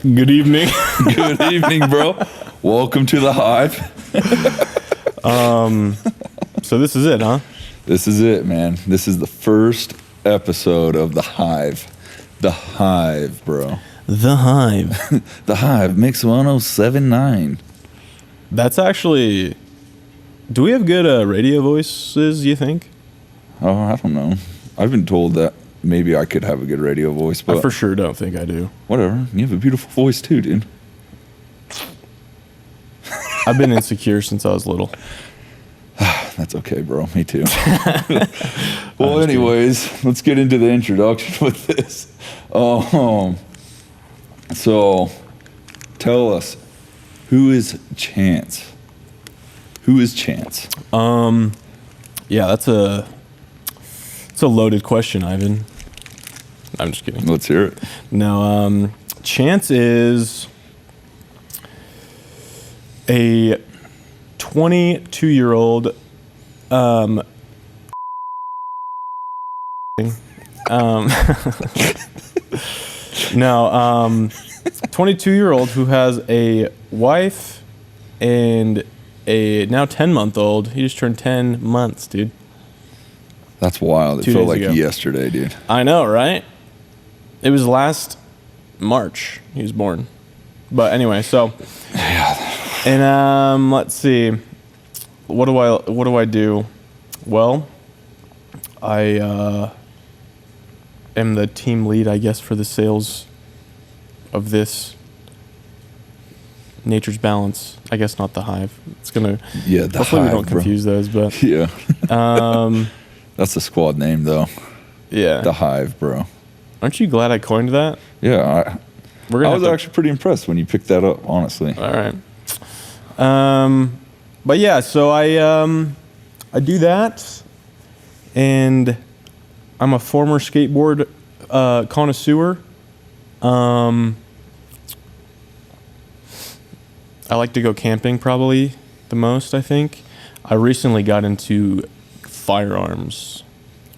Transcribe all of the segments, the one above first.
Good evening. Good evening, bro. Welcome to the Hive. So this is it, huh? This is it, man. This is the first episode of the Hive. The Hive, bro. The Hive. The Hive, Mix 1079. That's actually... Do we have good radio voices, you think? Oh, I don't know. I've been told that maybe I could have a good radio voice, but... I for sure don't think I do. Whatever. You have a beautiful voice too, dude. I've been insecure since I was little. That's okay, bro. Me too. Well, anyways, let's get into the introduction with this. So, tell us, who is Chance? Who is Chance? Yeah, it's a loaded question, Ivan. I'm just kidding. Let's hear it. No, Chance is a 22-year-old 22-year-old who has a wife and a now 10-month-old. He just turned 10 months, dude. That's wild. It 2 felt days like ago. yesterday, dude. I know, right? It was last March he was born. But anyway, so and let's see. What do I do? Well, I am the team lead, I guess, for the sales of this Nature's Balance. I guess not the Hive. It's gonna. Yeah, the hopefully Hive, we don't confuse those, but yeah. That's the squad name, though. yeah. The Hive, bro. Aren't you glad I coined that? Yeah, We're I gonna was actually pretty impressed when you picked that up, honestly. All right. But yeah, so I do that, and I'm a former skateboard connoisseur. I like to go camping probably the most, I think. I recently got into firearms.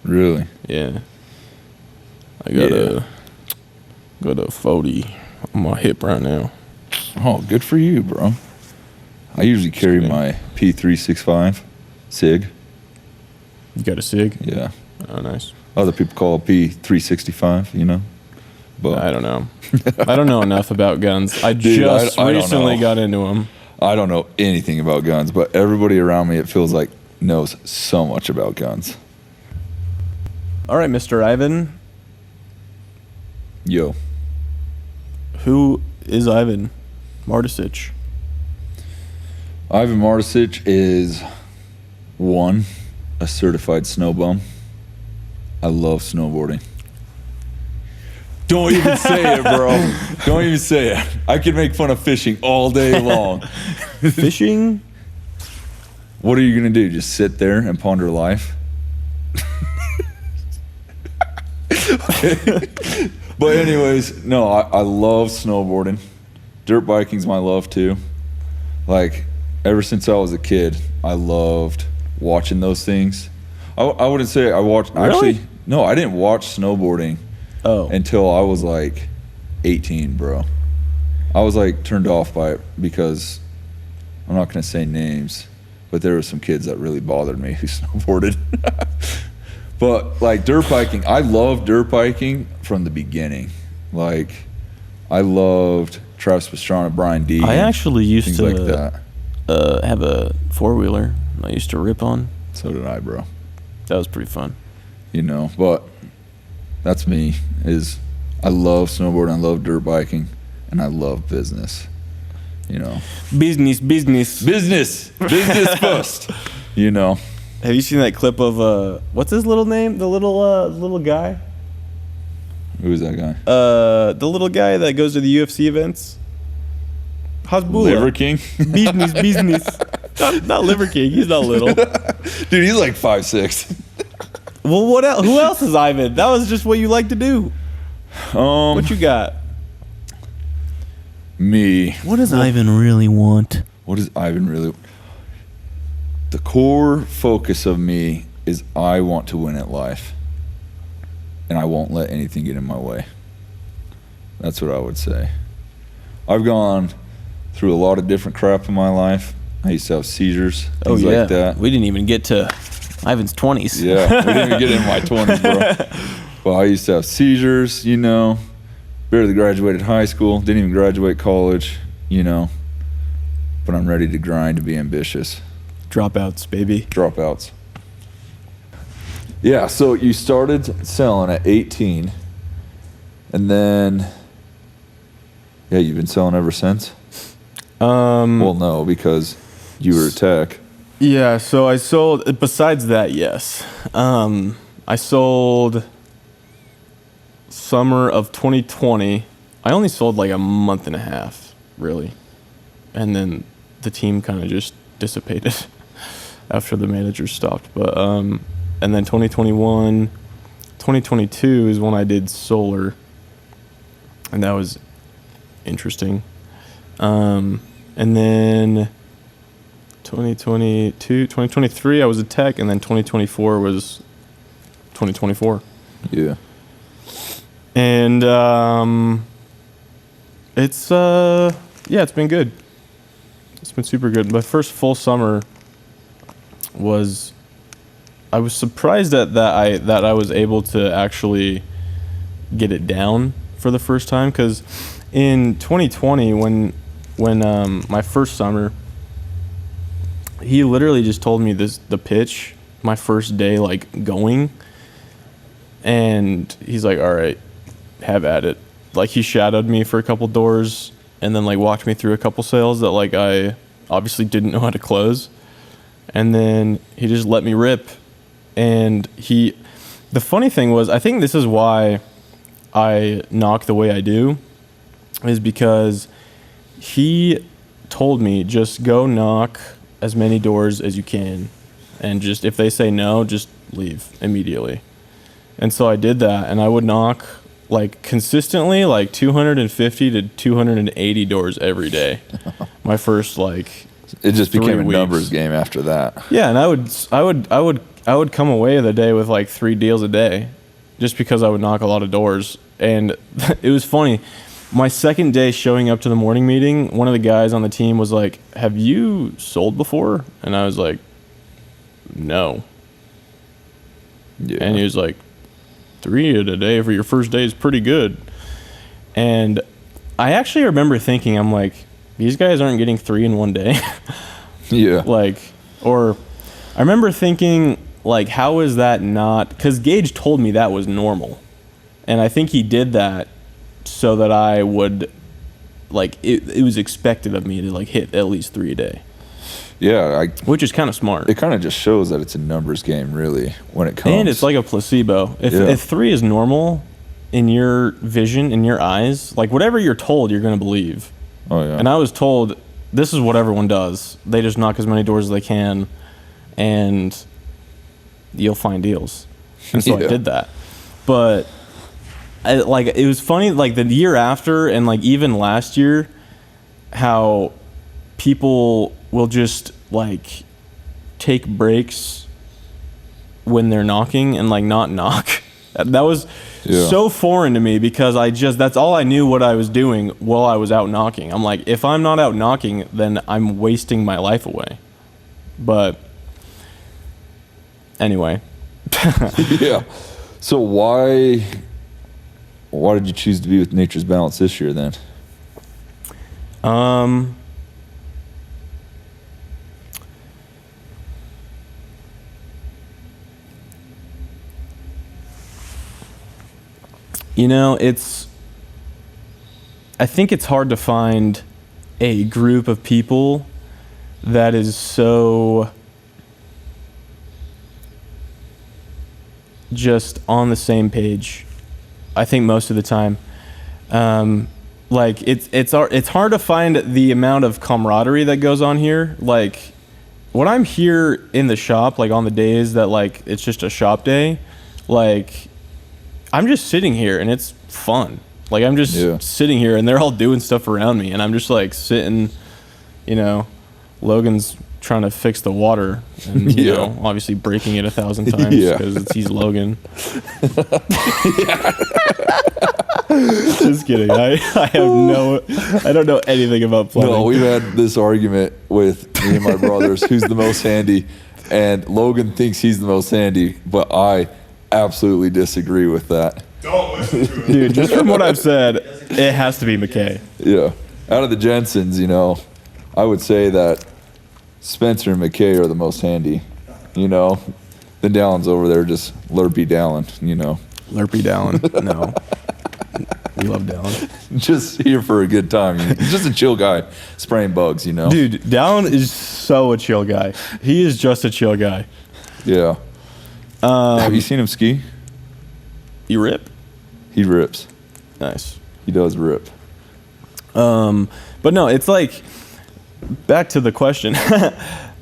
Really? Yeah. I got a 40 on my hip right now. Oh, good for you, bro. I usually carry my P365 SIG. You got a SIG? Yeah. Oh, nice. Other people call it P365, you know? But I don't know. I don't know enough about guns. I Dude, just I don't recently know. got into them. I don't know anything about guns, but everybody around me, it feels like, knows so much about guns. All right, Mr. Ivan. Yo. Who is Ivan Martisic? Ivan Martisic is, one, a certified snow bum. I love snowboarding. Don't even say it, bro. Don't even say it. I can make fun of fishing all day long. Fishing? What are you going to do? Just sit there and ponder life? Okay. But anyways, no, I love snowboarding. Dirt biking's my love too. Like, ever since I was a kid, I loved watching those things. I wouldn't say I watched... Really? Actually, no, I didn't watch snowboarding until I was like 18, bro. I was like turned off by it because I'm not going to say names, but there were some kids that really bothered me who snowboarded. But like dirt biking, I loved dirt biking from the beginning. Like, I loved Travis Pastrana, Brian D. I actually used things to like that. have a four-wheeler I used to rip on. So did I, bro. That was pretty fun. You know, but that's me. Is I love snowboarding, I love dirt biking, and I love business. You know, Business. business first. You know, Have you seen that clip of what's his little name? The little guy. who is that guy? The little guy that goes to the UFC events. Hasbullah. Liver King. Business. Not Liver King. He's not little. Dude, he's like 5'6". Well, what else? Who else is Ivan? That was just what you like to do. What you got? Me. What does Ivan really want? What does Ivan really... The core focus of me is I want to win at life. And I won't let anything get in my way. That's what I would say. I've gone through a lot of different crap in my life. I used to have seizures, things like that. We didn't even get to Ivan's 20s. Yeah, we didn't even get in my 20s, bro. Well, I used to have seizures, you know. Barely graduated high school, didn't even graduate college, you know. But I'm ready to grind, to be ambitious. Dropouts, baby. Dropouts. Yeah, so you started selling at 18, and then, yeah, you've been selling ever since? Well, no, because you were a tech. Yeah, so I sold, besides that, yes. I sold summer of 2020. I only sold like a month and a half, really. And then the team kind of just dissipated after the manager stopped. But, and then 2021, 2022 is when I did solar. And that was interesting. And then 2023, I was a tech, and then 2024 was 2024. Yeah. And it's it's been good. It's been super good. My first full summer I was surprised that I was able to actually get it down for the first time, because in 2020 when my first summer, he literally just told me the pitch my first day, like, going, and he's like, all right, have at it. Like, he shadowed me for a couple doors and then like walked me through a couple sales that like I obviously didn't know how to close, and then he just let me rip. And the funny thing was, I think this is why I knock the way I do, is because he told me, just go knock as many doors as you can, and just if they say no, just leave immediately. And so I did that, and I would knock like consistently like 250 to 280 doors every day. My first like it just became a weeks. Numbers game after that. Yeah, and I would come away the day with like 3 deals a day, just because I would knock a lot of doors. And it was funny. My second day showing up to the morning meeting, one of the guys on the team was like, have you sold before? And I was like, no. Yeah. And he was like, 3 a day for your first day is pretty good. And I actually remember thinking, I'm like, these guys aren't getting 3 in one day. Yeah. Like, or I remember thinking, like, how is that not, because Gage told me that was normal. And I think he did that so that I would, like, it was expected of me to like hit at least 3 a day. Yeah, which is kind of smart. It kind of just shows that it's a numbers game, really, when it comes. And it's like a placebo. If 3 is normal in your vision, in your eyes, like whatever you're told, you're going to believe. Oh, yeah. And I was told this is what everyone does. They just knock as many doors as they can, and you'll find deals. And so I did that. But it was funny, like the year after and like even last year, how people will just like take breaks when they're knocking and like not knock. That was so foreign to me, because that's all I knew what I was doing while I was out knocking. I'm like, if I'm not out knocking, then I'm wasting my life away. But anyway. Yeah. So why did you choose to be with Nature's Balance this year then? You know, I think it's hard to find a group of people that is so just on the same page. I think most of the time, like it's hard to find the amount of camaraderie that goes on here. Like when I'm here in the shop, like on the days that like it's just a shop day, like I'm just sitting here and it's fun. Like I'm just sitting here and they're all doing stuff around me, and I'm just like sitting, you know, Logan's trying to fix the water and you know, obviously breaking it 1,000 times because he's Logan. Just kidding. I don't know anything about plumbing. No, we've had this argument with me and my brothers, who's the most handy, and Logan thinks he's the most handy, but I absolutely disagree with that. Don't listen to it. Dude, just from what I've said, it has to be McKay. Yeah. Out of the Jensens, I would say that Spencer and McKay are the most handy, The Dallins over there just lurpy Dallin, Lurpy Dallin. No. We love Dallin. Just here for a good time. He's just a chill guy, spraying bugs, Dude, Dallin is so a chill guy. He is just a chill guy. Yeah. Have you seen him ski? You rip? He rips. Nice. He does rip. But no, it's like, back to the question.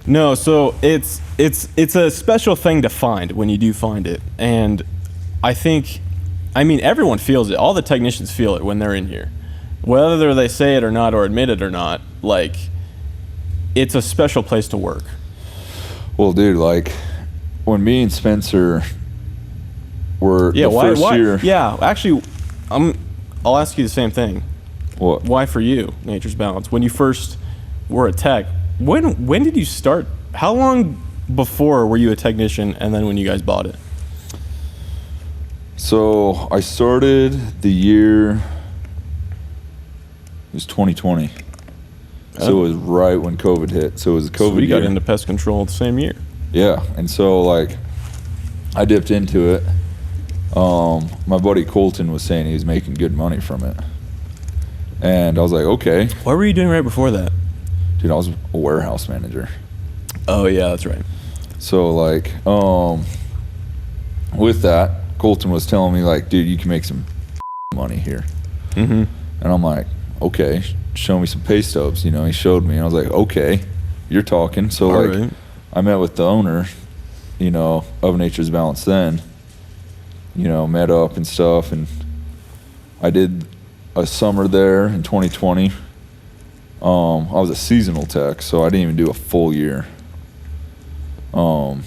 No, so it's a special thing to find when you do find it. And everyone feels it. All the technicians feel it when they're in here. Whether they say it or not or admit it or not, it's a special place to work. Well, dude, when me and Spencer were first year. Yeah, actually, I'll ask you the same thing. What? Why for you, Nature's Balance? When you first were a tech, when did you start? How long before were you a technician, and then when you guys bought it? So I started the year, it was 2020. So it was right when COVID hit. So it was a COVID we got year. into pest control the same year. Yeah, and so I dipped into it. My buddy Colton was saying he was making good money from it. And I was like, okay. What were you doing right before that? Dude, I was a warehouse manager. Oh, yeah, that's right. So, with that, Colton was telling me, dude, you can make some money here. Mm-hmm. And I'm like, okay, show me some pay stubs. He showed me. And I was like, okay, you're talking. So, right. I met with the owner, of Nature's Balance then, met up and stuff. And I did a summer there in 2020. I was a seasonal tech, so I didn't even do a full year. So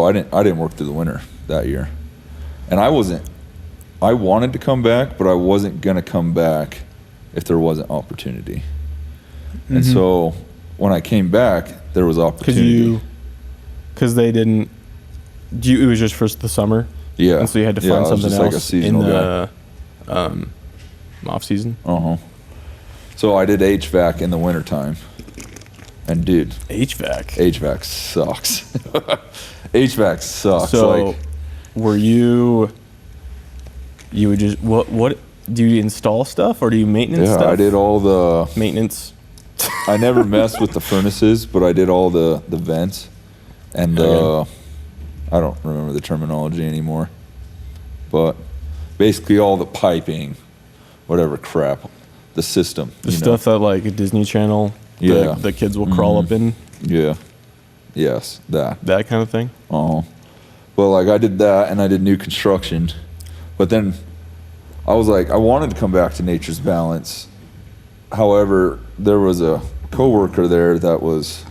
I didn't work through the winter that year. And I wanted to come back, but I wasn't going to come back if there wasn't opportunity. Mm-hmm. And so when I came back, there was opportunity. Because they didn't, it was just for the summer? Yeah. And so you had to find something else in the off season? Uh-huh. So I did HVAC in the wintertime. And dude. HVAC sucks. HVAC sucks. So were you would just, what, do you install stuff or do you maintenance stuff? Yeah, I did all the maintenance. I never messed with the furnaces, but I did all the vents and I don't remember the terminology anymore. But basically all the piping, whatever crap, the system. The stuff that a Disney Channel, the kids will crawl up in. Yeah. Yes, that kind of thing. Oh. Well, I did that and I did new construction. But then I was I wanted to come back to Nature's Balance. However, there was a coworker there that was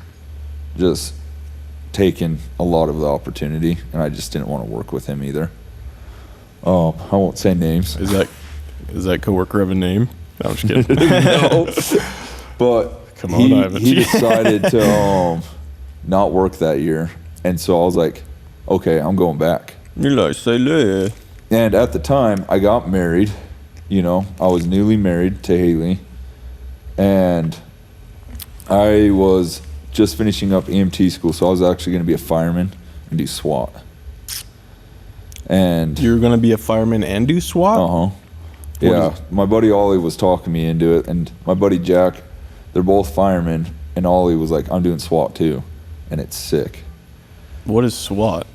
just taking a lot of the opportunity, and I just didn't want to work with him either. I won't say names. Is that coworker have a name? No, I'm just kidding. No. But come on, Ivan. He decided to not work that year, and so I was like, okay, I'm going back. And at the time, I got married. I was newly married to Haley, and I was just finishing up EMT school, so I was actually going to be a fireman and do SWAT. And you're going to be a fireman and do SWAT? Uh-huh. Yeah, my buddy Ollie was talking me into it, and my buddy Jack, they're both firemen, and Ollie was like, I'm doing SWAT too, and it's sick. What is SWAT?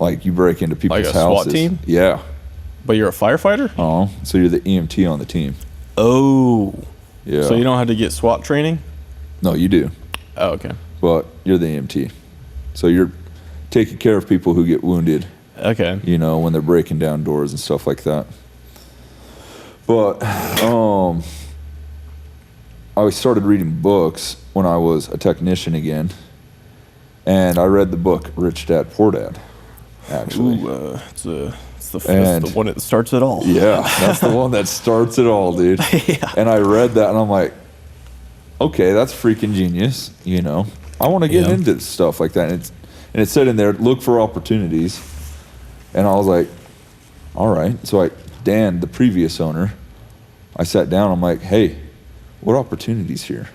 You break into people's houses. Like a SWAT team? Yeah. But you're a firefighter? So you're the EMT on the team. Oh. Yeah. So you don't have to get SWAT training? No, you do. Oh, okay. But you're the EMT. So you're taking care of people who get wounded. Okay. When they're breaking down doors and stuff like that. But I started reading books when I was a technician again. And I read the book Rich Dad, Poor Dad, actually. Ooh, it's the one that starts it all. Yeah, that's the one that starts it all, dude. Yeah. And I read that and I'm like, okay, that's freaking genius. You know, I want to get into stuff like that. And it said in there, look for opportunities. And I was like, all right. So Dan, the previous owner, I sat down. I'm like, hey, what opportunities here?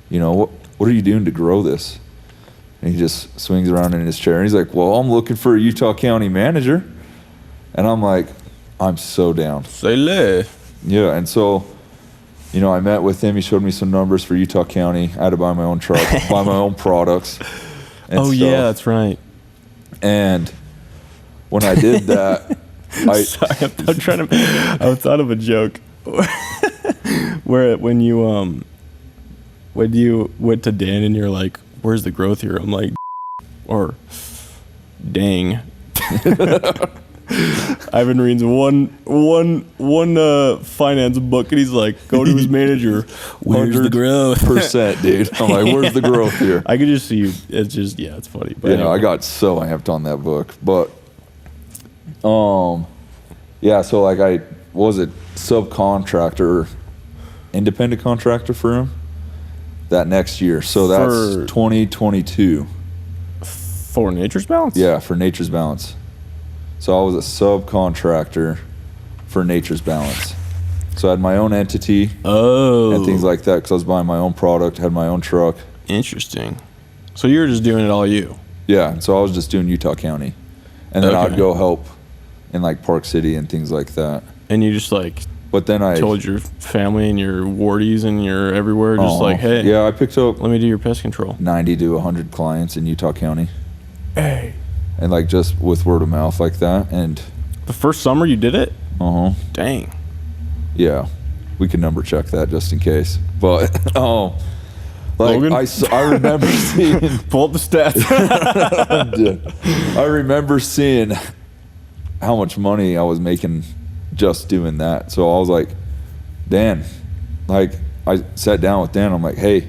You know, what are you doing to grow this? And he just swings around in his chair and he's like, well, I'm looking for a Utah County manager. And I'm like, I'm so down. Say less. Yeah. And so, you know, I met with him. He showed me some numbers for Utah County. I had to buy my own truck, buy my own products. Oh, stuff. Yeah, that's right. And when I did that, Sorry, I'm trying to. I thought of a joke where when you went to Dan and you're like, "Where's the growth here?" I'm like, or dang. Ivan reads one finance book and he's like, go to his manager. Where's the growth? %, dude. I'm like, where's the growth here? I could just see you. It's just it's funny. But Yeah, anyway. I got so amped on that book. But yeah, so like I was a subcontractor, independent contractor for him that next year. So that's 2022. For Nature's Balance? Yeah, for Nature's Balance. So I was a subcontractor for Nature's Balance. So I had my own entity and things like that because I was buying my own product, had my own truck. Interesting. So you were just doing it all you? Yeah, and so I was just doing Utah County. And then I'd go help in like Park City and things like that. And you just like but then I told your family and your wardies and your everywhere, just like, hey. Yeah, I picked up let me do your pest control. 90 to 100 clients in Utah County. Hey. And like just with word of mouth like that. And The first summer you did it? Dang. Yeah, we can number check that just in case. But like Logan? I remember seeing Pull up the stats. I remember seeing how much money I was making just doing that. So I was like, Dan, like I sat down with Dan. I'm like, hey,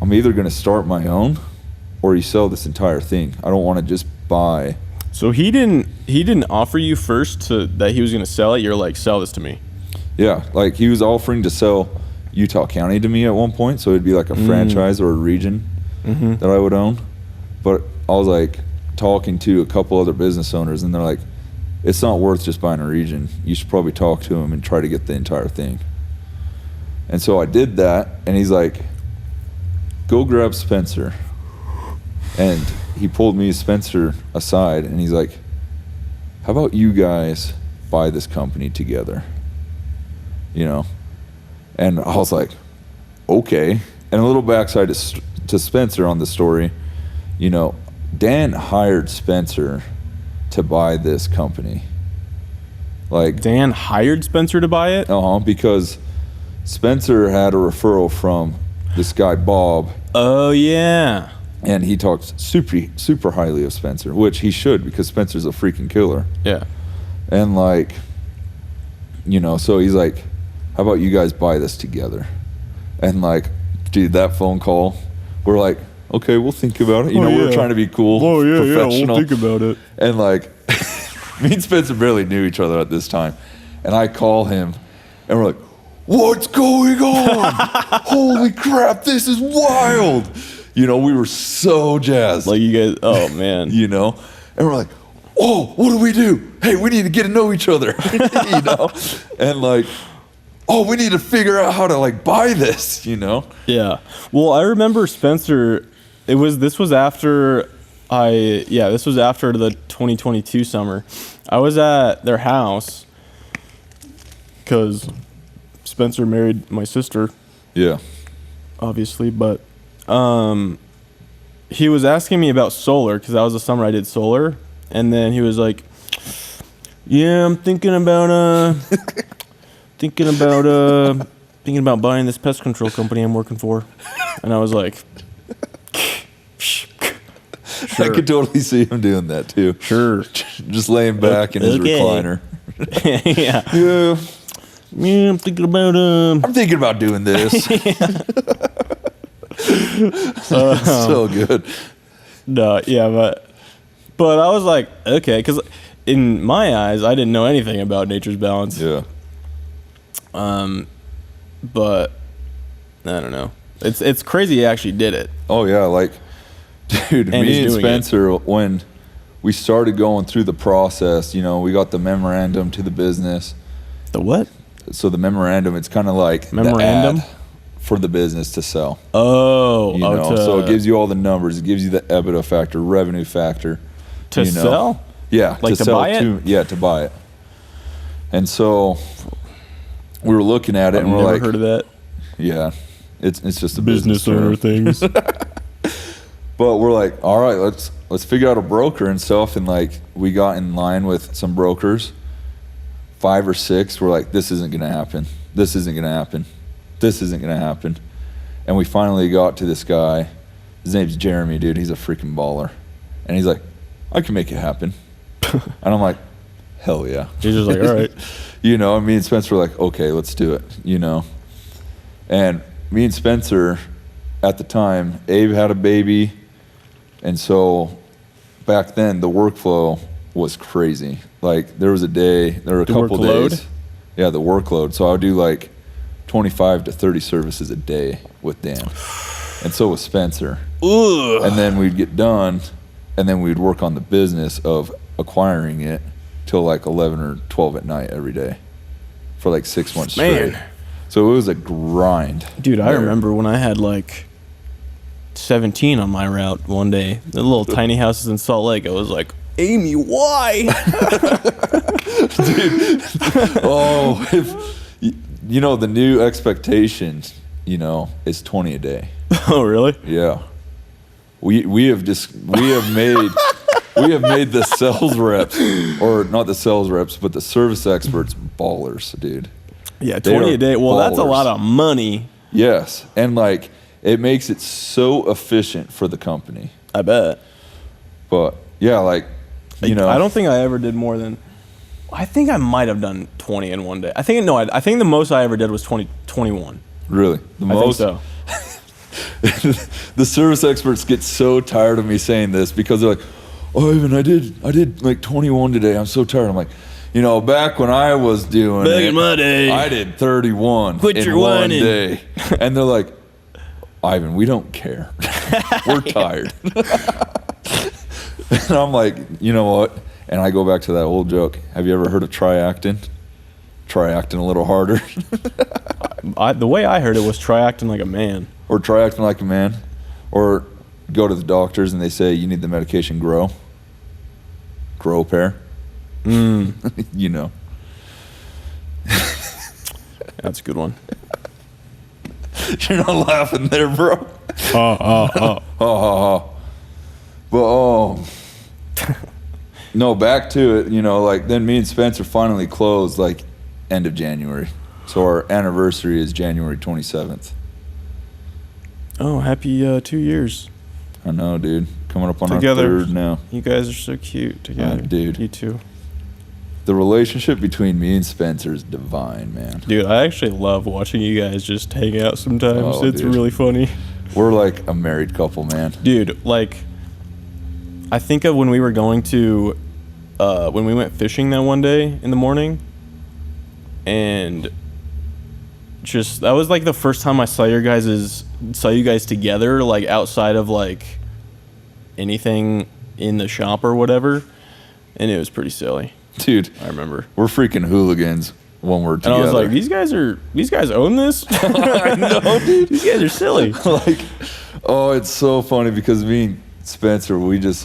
I'm either going to start my own or you sell this entire thing. I don't want to just buy. So he didn't offer you first that he was going to sell it. You're like, sell this to me. Yeah, like he was offering to sell Utah County to me at one point, so it'd be like a franchise or a region that I would own. But I was like talking to a couple other business owners, and they're like, it's not worth just buying a region. You should probably talk to him and try to get the entire thing. And so I did that, and he's like, go grab Spencer. And he pulled me, Spencer, aside, and he's like, how about you guys buy this company together? You know? And I was like, okay. And a little backside to Spencer on the story, you know, Dan hired Spencer to buy this company. Like Dan hired Spencer to buy it? Because Spencer had a referral from this guy, Bob. Oh, yeah. And he talks super highly of Spencer, which he should because Spencer's a freaking killer. Yeah. And like, you know, so he's like, how about you guys buy this together? And like, dude, that phone call, we're like, okay, we'll think about it. You know, we're trying to be cool, professional. We'll think about it. And like, me and Spencer barely knew each other at this time. And I call him, and we're like, what's going on? Holy crap, this is wild. You know, we were so jazzed. Like you guys, oh man. You know? And we're like, oh, what do we do? Hey, we need to get to know each other. You know? And like, oh, we need to figure out how to like buy this, you know? Yeah. Well, I remember Spencer, this was after the 2022 summer. I was at their house because Spencer married my sister. Yeah. Obviously, but he was asking me about solar because that was the summer I did solar, and then he was like, "Yeah, I'm thinking about buying this pest control company I'm working for," and I was like, "Sure." I could totally see him doing that too. Sure. Just laying back in his recliner. Yeah. Yeah, I'm thinking about doing this. So good. No, yeah, but I was like, okay, because in my eyes, I didn't know anything about Nature's Balance. Yeah. But I don't know. It's crazy he actually did it. Oh yeah, like, dude, And me he's and doing it. Spencer, when we started going through the process, you know, we got the memorandum to the business. The what? So the memorandum, it's kind of like Memorandum? the ad for the business to sell. Oh, You know, so it gives you all the numbers. It gives you the EBITDA factor, revenue factor. to you know. sell. Yeah, Like to sell buy it? to buy it. And so we were looking at it, I've and we're never like, heard of that. yeah, it's just a business term. things. But we're like, all right, let's figure out a broker and stuff. And like, we got in line with some brokers, 5 or 6. We're like, this isn't gonna happen. This isn't gonna happen. This isn't gonna happen. And we finally got to this guy. His name's Jeremy, dude. He's a freaking baller. And he's like, I can make it happen. And I'm like, hell yeah. He's just like, all right. You know, me and Spencer were like, okay, let's do it, you know. And me and Spencer, at the time, Abe had a baby. And so back then, the workflow was crazy. Like, there was a day, there were a couple workload? days. Yeah, the workload. So I would do like 25 to 30 services a day with Dan. And so was Spencer. Ugh. And then we'd get done, and then we'd work on the business of acquiring it till like 11 or 12 at night every day for like 6 months straight. Man. So it was a grind. Dude, I there. remember when I had like 17 on my route one day. The little tiny houses in Salt Lake. I was like, Amy, why? Oh, you know, the new expectation, you know, is 20 a day. Oh, really? Yeah. We have made the sales reps, or not the sales reps, but the service experts ballers, dude. Yeah, They 20 are a day. Well, that's a ballers. lot of money. Yes, and like, it makes it so efficient for the company. I bet. But yeah, like, you know, I don't think I ever did more than. I think I might have done 20 in one day. I think the most I ever did was 21. really the I most. think so. The service experts get so tired of me saying this because they're like, "Oh, Ivan, I did like 21 today. I'm so tired." I'm like, you know, back when I was doing Back it, in my day. I did 31 Quit in your one whining. day, and they're like, "Ivan, we don't care. We're tired." And I'm like, you know what? And I go back to that old joke. Have you ever heard of try acting? Try acting a little harder. The way I heard it was try acting like a man. Or try acting like a man. Or go to the doctors and they say you need the medication Grow pair. You know. That's a good one. You're not laughing there, bro. Oh. But no, back to it, you know, like then me and Spencer finally closed like end of January. So our anniversary is January 27th. Oh, happy 2 years. I know, dude. Coming up on Together. our 3rd now. You guys are so cute together. Dude. You too. The relationship between me and Spencer is divine, man. Dude, I actually love watching you guys just hang out sometimes. Oh, It's dude. really funny. We're like a married couple, man. Dude, like, I think of when we were going to, when we went fishing that one day in the morning, and just, that was like the first time I saw you guys together, like outside of like anything in the shop or whatever, and it was pretty silly. Dude, I remember. we're freaking hooligans when we're And together. I was like, these guys own this? I know, dude. These guys are silly. Like, oh, it's so funny because me and Spencer, we just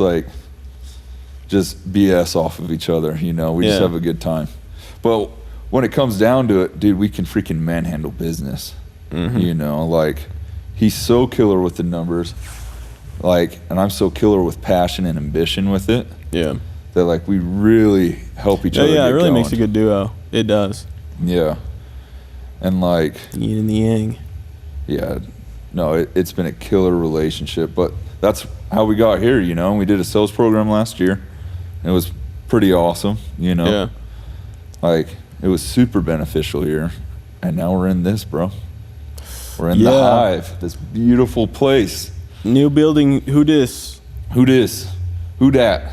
BS off of each other, you know. We just Yeah. have a good time. But when it comes down to it, dude, we can freaking manhandle business. You know, like, he's so killer with the numbers, like, and I'm so killer with passion and ambition with it. Yeah. That like we really help each other. Yeah, it get really going. makes a good duo. It does. Yeah, and like, Yin and the yang. yeah, no, it's been a killer relationship. But that's how we got here, you know. And we did a sales program last year. It was pretty awesome, you know. Yeah. Like, it was super beneficial here, and now we're in this, bro. We're in the Yeah. Hive, this beautiful place. New building. Who dis? Who dis? Who dat?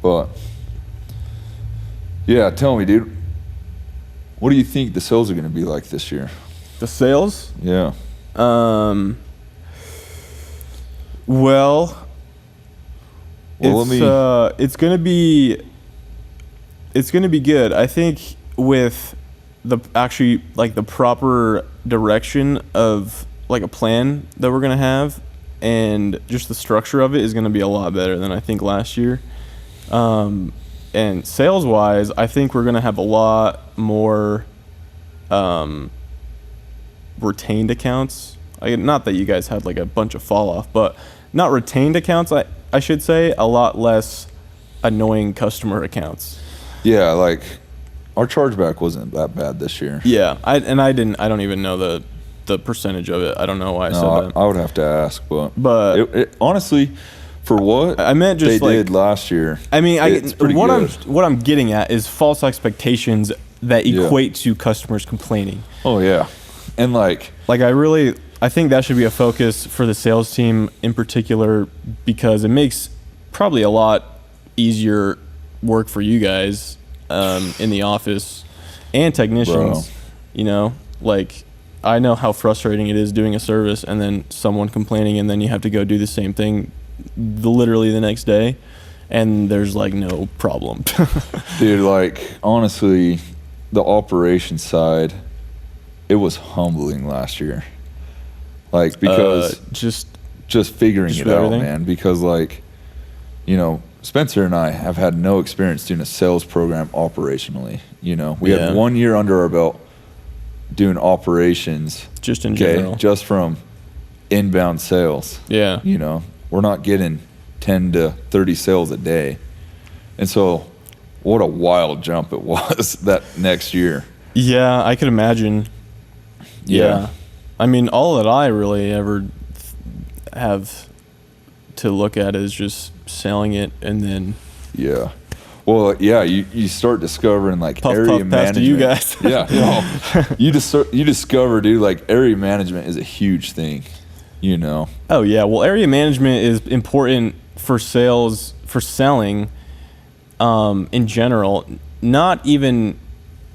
But Yeah, tell me, dude. What do you think the sales are going to be like this year? The sales? Yeah. Well, it's gonna be good. I think with the proper direction of like a plan that we're gonna have, and just the structure of it is gonna be a lot better than I think last year. And sales wise, I think we're gonna have a lot more retained accounts. Not that you guys had like a bunch of fall off, but not retained accounts. I should say a lot less annoying customer accounts. Yeah, like our chargeback wasn't that bad this year. Yeah, I don't even know the percentage of it. I don't know why I said that. I would have to ask, but it, honestly, for what I meant just they did last year. I mean, what I'm getting at is false expectations that equate to customers complaining. Oh yeah, and like I think that should be a focus for the sales team in particular, because it makes probably a lot easier work for you guys in the office and technicians. Bro. You know, like I know how frustrating it is doing a service and then someone complaining, and then you have to go do the same thing literally the next day, and there's like no problem. Dude, like honestly, the operation side, it was humbling last year. Like, because just figuring it out, man. Because like, you know, Spencer and I have had no experience doing a sales program operationally. You know, we had 1 year under our belt doing operations. Just in general. Just from inbound sales. Yeah. You know, we're not getting 10 to 30 sales a day. And so what a wild jump it was that next year. Yeah, I could imagine. Yeah. I mean, all that I really ever have to look at is just selling it, and then well, you start discovering like area management. To you guys. You discover, dude, like area management is a huge thing, you know. Oh yeah, well, area management is important for sales, for selling in general, not even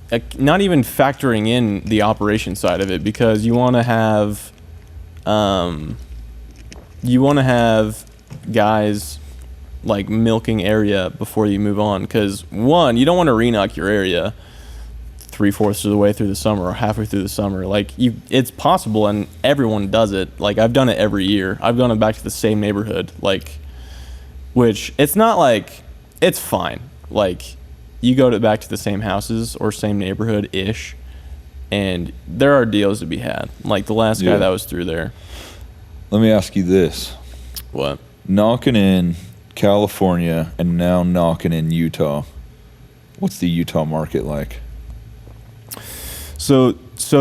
factoring in the operation side of it, because you want to have guys like milking area before you move on, because one, you don't want to re-knock your area 3/4 of the way through the summer or halfway through the summer. Like it's possible, and everyone does it. Like I've done it every year. I've gone back to the same neighborhood, like, which it's not like it's fine. Like you go back to the same houses or same neighborhood-ish, and there are deals to be had. Like the last guy that was through there. Let me ask you this. What? Knocking in California and now knocking in Utah. What's the Utah market like? So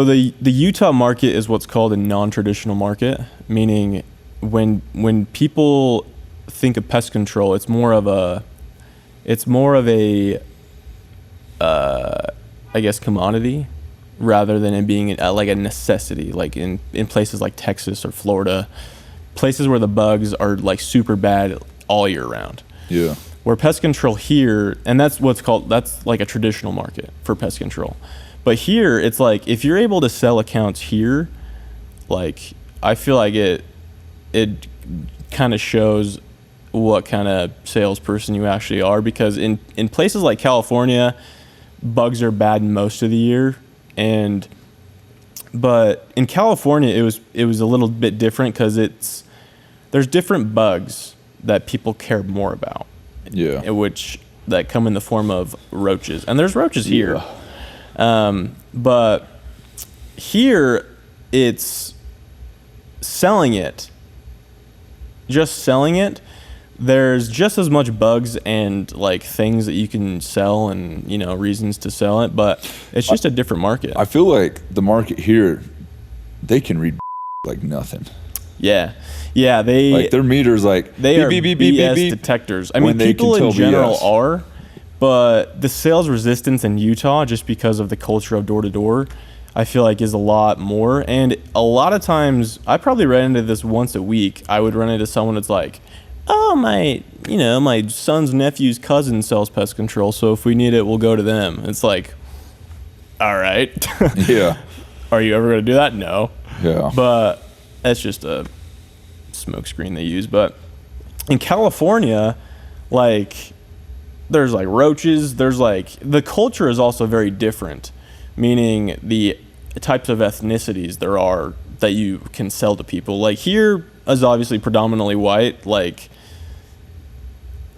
the Utah market is what's called a non-traditional market, meaning when people think of pest control, it's more of a I guess commodity, rather than it being like a necessity, like in places like Texas or Florida, places where the bugs are like super bad all year round. Yeah. Where pest control here, and that's like a traditional market for pest control. But here, it's like if you're able to sell accounts here, like I feel like it kind of shows what kind of salesperson you actually are, because in places like California, bugs are bad most of the year, but in California it was a little bit different, because there's different bugs that people care more about. Yeah. That come in the form of roaches, and there's roaches here. But here it's selling it. Just selling it. There's just as much bugs and like things that you can sell, and you know, reasons to sell it, but it's just a different market. I feel like the market here, they can read like nothing. Yeah, they like their meters like they are BS detectors. I mean, people in general are, but the sales resistance in Utah, just because of the culture of door to door, I feel like is a lot more. And a lot of times, I probably run into this once a week. I would run into someone that's like, "Oh, oh, my son's nephew's cousin sells pest control, so if we need it, we'll go to them. It's like, all right. Yeah. Are you ever going to do that? No. Yeah. But that's just a smokescreen they use. But in California, like, there's like roaches. There's like, the culture is also very different, meaning the types of ethnicities there are that you can sell to people. Like, here is obviously predominantly white. Like,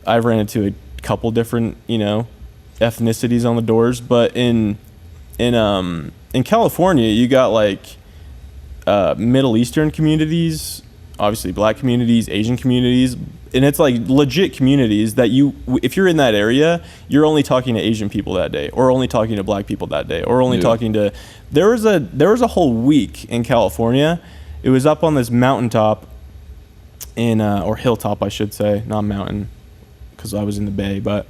I've ran into a couple different, ethnicities on the doors, but in California, you got like Middle Eastern communities, obviously black communities, Asian communities, and it's like legit communities that if you're in that area, you're only talking to Asian people that day, or only talking to black people that day, or only talking to. There was a whole week in California. It was up on this mountaintop or hilltop, I should say, not mountain, because I was in the Bay, but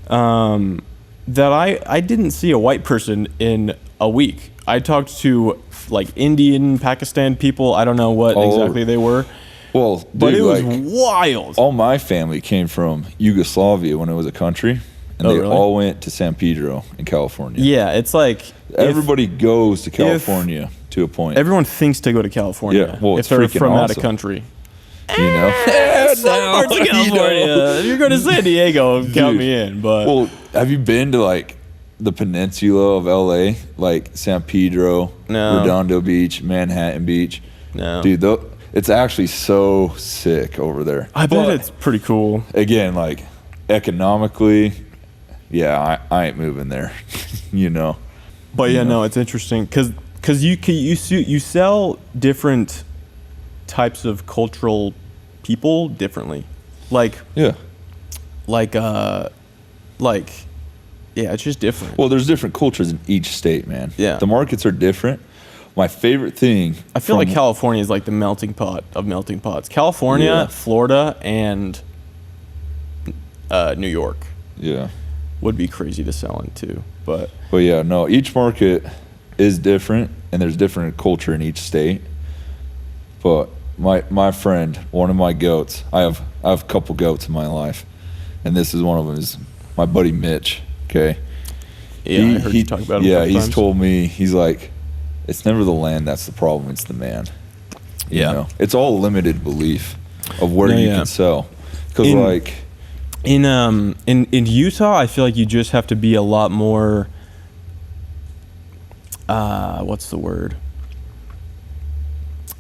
that I didn't see a white person in a week. I talked to like Indian, Pakistan people. I don't know what exactly they were. Well, dude, but it was wild. All my family came from Yugoslavia when it was a country, and they really? all went to San Pedro in California. Yeah, it's like everybody goes to California to a point. Everyone thinks to go to California well, if they're from out of awesome. country. Some parts of California. If you're going to San Diego, count me in. But well, have you been to like the peninsula of LA, like San Pedro, Redondo Beach, Manhattan Beach? No, dude, it's actually so sick over there. I bet it's pretty cool. Again, like economically, I ain't moving there, But no, it's interesting because you sell different types of cultural people differently, it's just different. Well, there's different cultures in each state, man. Yeah, the markets are different. My favorite thing, I feel like California is like the melting pot of melting pots. California, Florida, and New York, would be crazy to sell into. But each market is different, and there's different culture in each state. But my friend, one of my goats, I have a couple goats in my life, and this is one of them, is my buddy Mitch. Okay. Yeah, I heard you talk about him. Yeah, he's told me, he's like, it's never the land that's the problem, it's the man. It's all limited belief of where you can sell. Because in Utah, I feel like you just have to be a lot more. What's the word?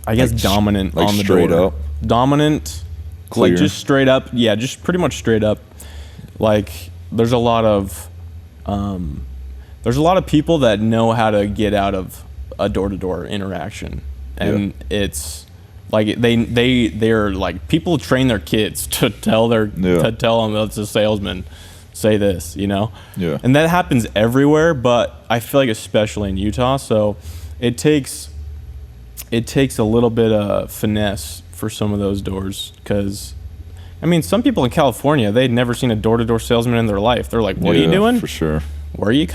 I guess dominant on the straight door. Up, dominant, clear. Like just straight up. Yeah, just pretty much straight up. Like there's a lot of people that know how to get out of a door-to-door interaction, and it's like they're like, people train their kids to tell them that's a salesman, say this, and that happens everywhere, but I feel like especially in Utah, so it takes a little bit of finesse for some of those doors, because I mean, some people in California, they'd never seen a door-to-door salesman in their life. They're like, what are you doing? For sure. Where you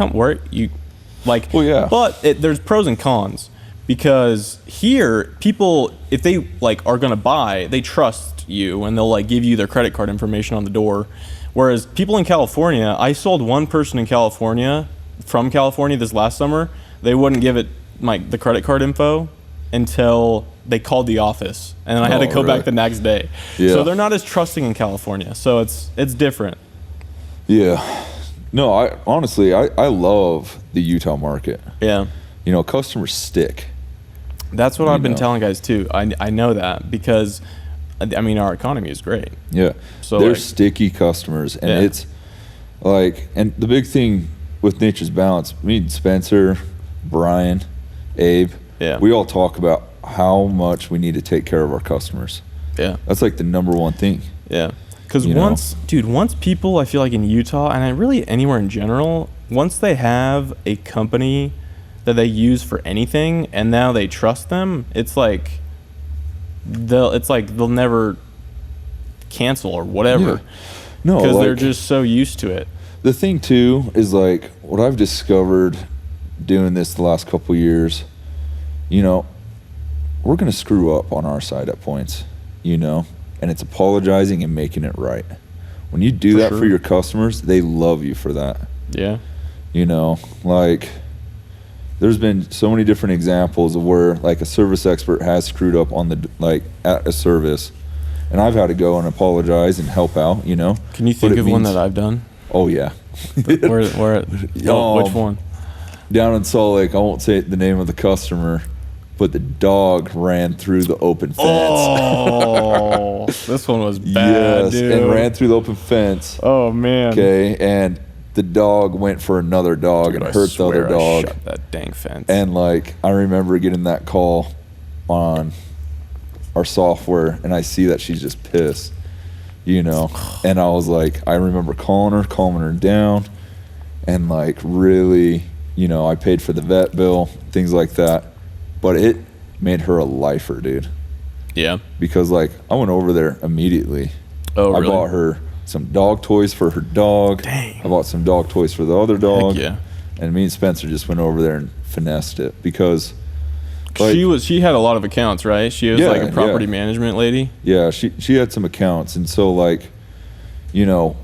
like, well, yeah. But there's pros and cons, because here people, if they like are gonna buy, they trust you and they'll like give you their credit card information on the door. Whereas people in California, I sold one person in California, from California this last summer, they wouldn't give it the credit card info until they called the office, and I had to go back the next day. Yeah. So they're not as trusting in California. So it's different. Yeah. No, I honestly love the Utah market. Yeah. Customers stick. That's what I've been telling guys too. I know that because, I mean, our economy is great. Yeah. So they're sticky customers, and it's like, and the big thing with Nature's Balance, me, Spencer, Brian, Abe, we all talk about how much we need to take care of our customers. Yeah. That's like the number one thing. Yeah. Because once people, I feel like in Utah, and really anywhere in general, once they have a company that they use for anything, and now they trust them, it's like they'll never cancel or whatever. Yeah. No, because they're just so used to it. The thing too is like what I've discovered doing this the last couple of years, we're gonna screw up on our side at points, and and it's apologizing and making it right. When you do that for your customers, they love you for that. Yeah. You know, like there's been so many different examples of where like a service expert has screwed up on the, like at a service, and I've had to go and apologize and help out, you know. Can you think of one that I've done? Oh yeah. Which one? Down in Salt Lake, I won't say the name of the customer, but the dog ran through the open fence. Oh, this one was bad, dude. And ran through the open fence. Oh, man. Okay, and the dog went for another dog and hurt the other dog. I shut that dang fence. And, like, I remember getting that call on our software, and I see that she's just pissed, you know. And I was like, I remember calming her down, and, like, really, you know, I paid for the vet bill, things like that. But it made her a lifer, dude. Yeah. Because, like, I went over there immediately. Oh, really? I bought her some dog toys for her dog. Dang. I bought some dog toys for the other dog. Heck yeah. And me and Spencer just went over there and finessed it because like, she had a lot of accounts, right? She was like a property management lady. Yeah, she had some accounts, and so like, you know,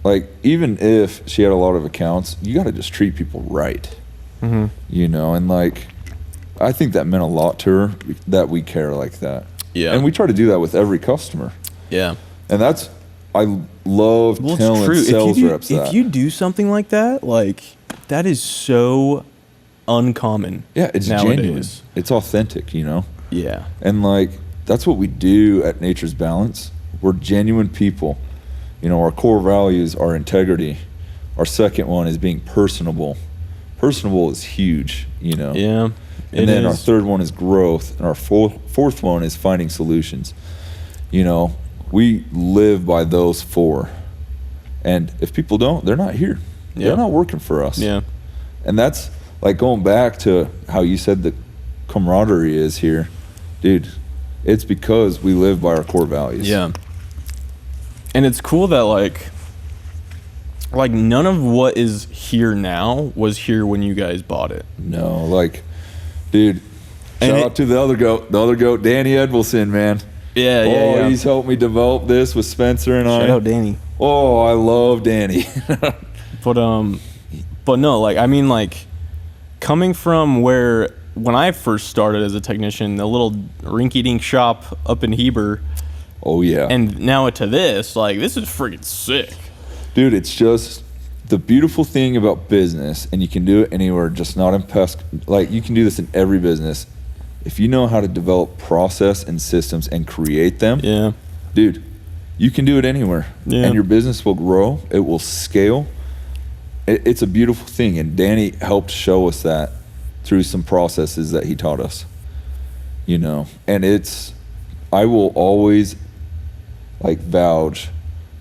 like even if she had a lot of accounts, you got to just treat people right. Mm-hmm. You know, and like I think that meant a lot to her that we care like that. Yeah. And we try to do that with every customer. Yeah. And that's, I love telling sales reps that. If you do something like that, like, that is so uncommon. Yeah, it's nowadays. genuine. It's authentic, you know? Yeah. And, like, that's what we do at Nature's Balance. We're genuine people. You know, our core values are integrity. Our second one is being personable. Personable is huge, you know? Yeah. And then our third one is growth, and our fourth one is finding solutions. You know, we live by those four. And if people don't, they're not here. Yeah. They're not working for us. Yeah. And that's like going back to how you said the camaraderie is here. Dude, it's because we live by our core values. Yeah. And it's cool that like none of what is here now was here when you guys bought it. No, like, dude, shout out to the other goat, Danny Edwilson, man. Yeah. He's helped me develop this with Spencer and I. Shout out Danny. Oh, I love Danny. But no, like, I mean, like, coming from where, when I first started as a technician, the little rinky-dink shop up in Heber. Oh, yeah. And now to this, like, this is freaking sick. Dude, it's just the beautiful thing about business, and you can do it anywhere, just not in pest. Like, you can do this in every business. If you know how to develop process and systems and create them, yeah, dude, you can do it anywhere. Yeah. And your business will grow. It will scale. It's a beautiful thing. And Danny helped show us that through some processes that he taught us, you know. And I will always like vouch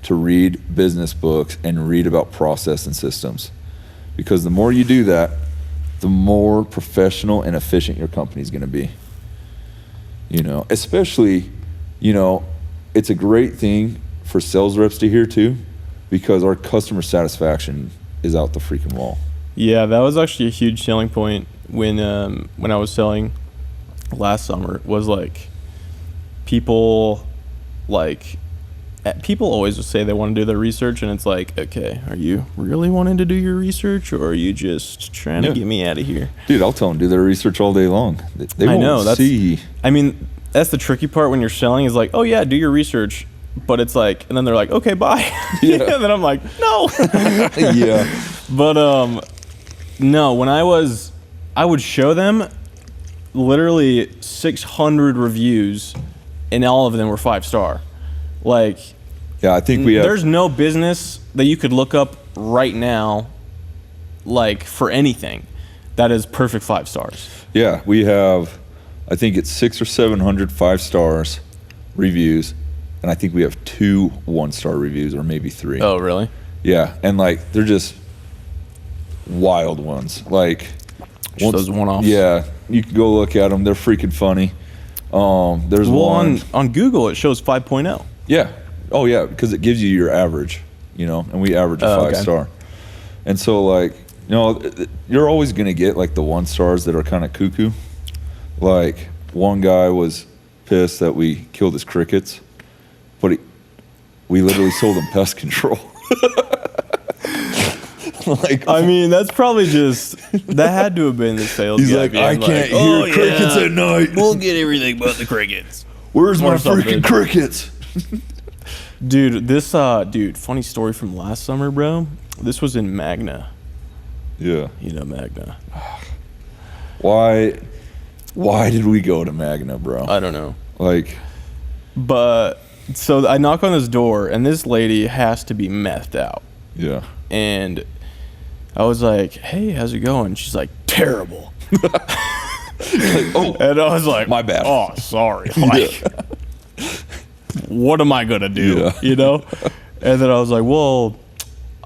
to read business books and read about process and systems, because the more you do that, the more professional and efficient your company is going to be. You know, especially, you know, it's a great thing for sales reps to hear too, because our customer satisfaction is out the freaking wall. Yeah, that was actually a huge selling point when I was selling last summer. Was like people always say they want to do their research, and it's like, okay, are you really wanting to do your research, or are you just trying to get me out of here? Dude, I'll tell them do their research all day long. They I know, won't see. I mean, that's the tricky part when you're selling, is like, oh yeah, do your research, but it's like, and then they're like, okay, bye. Yeah. And then I'm like, no. Yeah. But no, when I would show them literally 600 reviews, and all of them were 5-star. Like, yeah, I think we have. There's no business that you could look up right now, like, for anything, that is perfect 5 stars. Yeah, we have, I think it's 600 or 700 5-stars reviews, and I think we have 2 1-star reviews, or maybe 3. Oh, really? Yeah, and like they're just wild ones. Like those one-offs. Yeah, you can go look at them. They're freaking funny. There's one on Google. It shows 5.0. Yeah. Oh, yeah, because it gives you your average, you know, and we average a 5-star. And so, like, you know, you're always going to get, like, the 1-stars that are kind of cuckoo. Like, one guy was pissed that we killed his crickets, But we literally sold him pest control. Like, I mean, that's probably just, that had to have been the sales He's guy like, being I can't hear crickets at night. We'll get everything but the crickets. Where's my freaking crickets? Dude, this, funny story from last summer, bro. This was in Magna. Yeah. You know Magna. Why did we go to Magna, bro? I don't know. Like. But, so I knock on this door, and this lady has to be methed out. Yeah. And I was like, hey, how's it going? She's like, terrible. Like, oh. And I was like, my bad. Oh, sorry. Like, what am I going to do? Yeah. You know? And then I was like, well,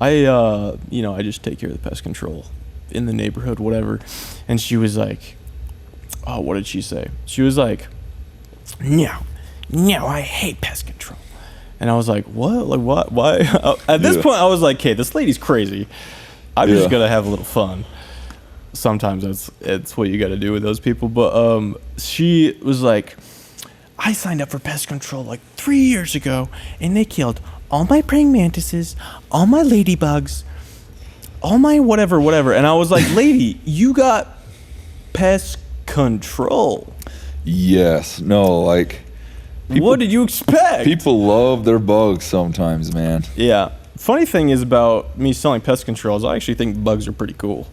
I just take care of the pest control in the neighborhood, whatever. And she was like, oh, what did she say? She was like, no, I hate pest control. And I was like, what? Like, what? Why? At this point, I was like, okay, this lady's crazy. I'm just going to have a little fun. Sometimes it's what you got to do with those people. But she was like, I signed up for pest control like 3 years ago, and they killed all my praying mantises, all my ladybugs, all my whatever. And I was like, lady, you got pest control. Yes. No, like. What did you expect? People love their bugs sometimes, man. Yeah. Funny thing is about me selling pest control is I actually think bugs are pretty cool.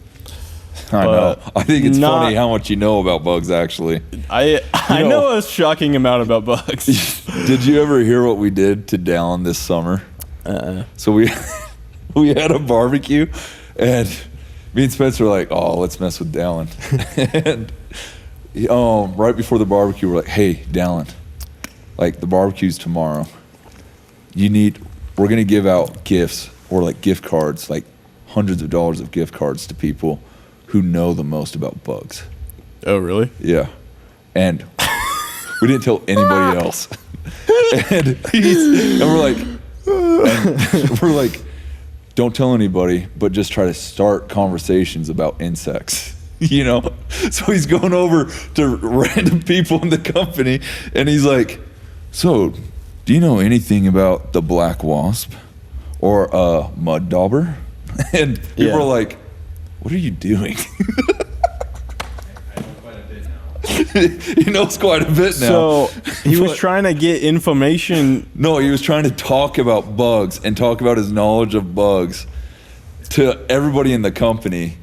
I know. I think it's funny how much you know about bugs, actually. I know a shocking amount about bugs. Did you ever hear what we did to Dallin this summer? So we had a barbecue, and me and Spencer were like, oh, let's mess with Dallin. And right before the barbecue, we're like, hey, Dallin, like the barbecue's tomorrow. We're going to give out gifts or like gift cards, like hundreds of dollars of gift cards to people who know the most about bugs. Oh, really? Yeah. And we didn't tell anybody else. and we're like, don't tell anybody, but just try to start conversations about insects. You know? So he's going over to random people in the company, and he's like, so, do you know anything about the black wasp or mud dauber? And people are like, what are you doing? He knows quite a bit now. So he was trying to get information. No, he was trying to talk about bugs and talk about his knowledge of bugs to everybody in the company,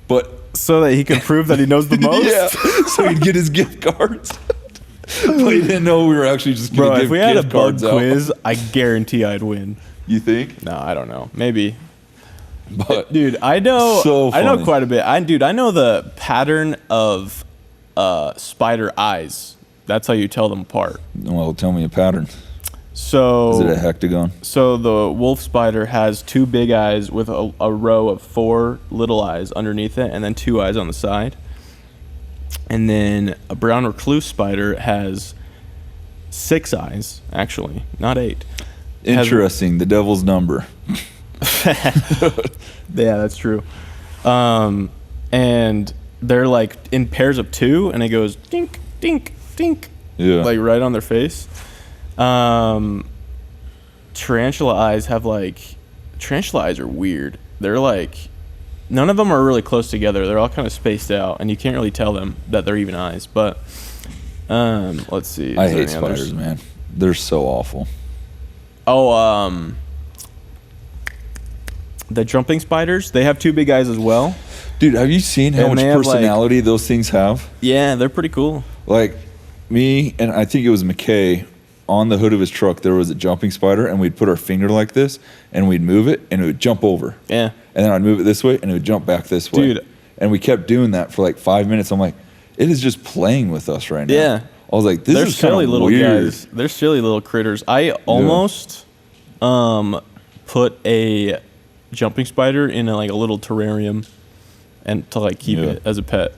but so that he could prove that he knows the most. Yeah, so he'd get his gift cards. But he didn't know we were actually just going to give gift cards out. Bro, if we had a bug quiz, I guarantee I'd win. You think? No, I don't know. Maybe. But dude, I know. So I know quite a bit. I know the pattern of spider eyes. That's how you tell them apart. Well, tell me a pattern. So is it a hectagon? So the wolf spider has 2 big eyes with a row of 4 little eyes underneath it, and then 2 eyes on the side. And then a brown recluse spider has 6 eyes, actually, not 8. Interesting. The devil's number. Yeah, that's true. And they're like in pairs of 2, and it goes dink, dink, dink. Yeah. Like right on their face. Tarantula eyes are weird. They're like, none of them are really close together. They're all kind of spaced out, and you can't really tell them that they're even eyes. But let's see. I hate spiders, man. They're so awful. Oh, the jumping spiders, they have 2 big eyes as well. Dude, have you seen how much personality those things have? Yeah, they're pretty cool. Like me, and I think it was McKay, on the hood of his truck, there was a jumping spider, and we'd put our finger like this, and we'd move it, and it would jump over. Yeah. And then I'd move it this way, and it would jump back this way. Dude. And we kept doing that for like 5 minutes. I'm like, it is just playing with us right now. Yeah. I was like, this is silly kind of little weird. guys. They're silly little critters. I almost put a jumping spider in a little terrarium and to like keep it as a pet.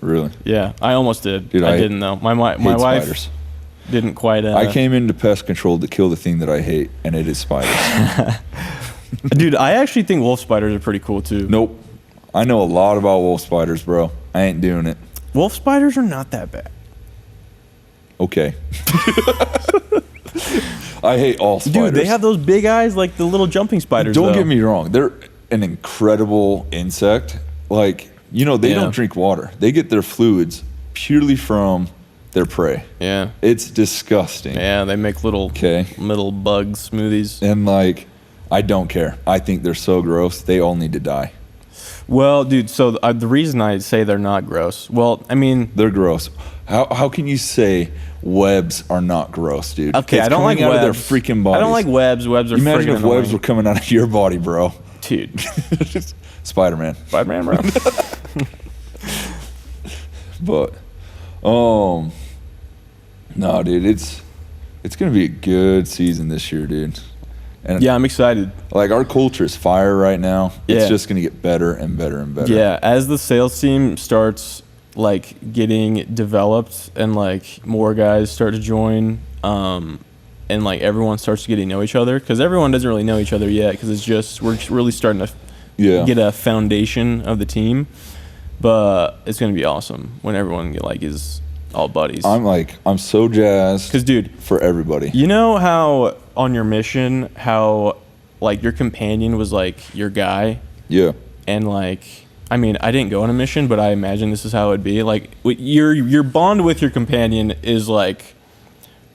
Really? Yeah, I almost did. Dude, I didn't though. My wife spiders. Didn't quite. I came into pest control to kill the thing that I hate, and it is spiders. Dude, I actually think wolf spiders are pretty cool too. Nope. I know a lot about wolf spiders, bro. I ain't doing it. Wolf spiders are not that bad. Okay. I hate all spiders. Dude, they have those big eyes like the little jumping spiders. Don't get me wrong. They're an incredible insect. Like, they don't drink water. They get their fluids purely from their prey. Yeah. It's disgusting. Yeah, they make little bug smoothies. And like, I don't care. I think they're so gross. They all need to die. Well, dude, so the reason I say they're not gross, well, I mean... They're gross. How can you say webs are not gross, dude? Okay, it's I don't like out webs. Of their freaking bodies. I don't like webs. Webs are Imagine freaking if annoying. webs were coming out of your body, bro. Dude. Spider-Man. Spider-Man, bro. But, no, dude, it's gonna be a good season this year, dude. And yeah, I'm excited. Like, our culture is fire right now. Yeah. It's just gonna get better and better and better. Yeah, as the sales team starts like getting developed and like more guys start to join, and like everyone starts to get to know each other, because everyone doesn't really know each other yet, because it's just we're really starting to get a foundation of the team. But it's gonna be awesome when everyone is all buddies. I'm so jazzed. Because, dude, for everybody. You know how on your mission, how like your companion was like your guy? Yeah. And like, I mean, I didn't go on a mission, but I imagine this is how it'd be. Like, your bond with your companion is like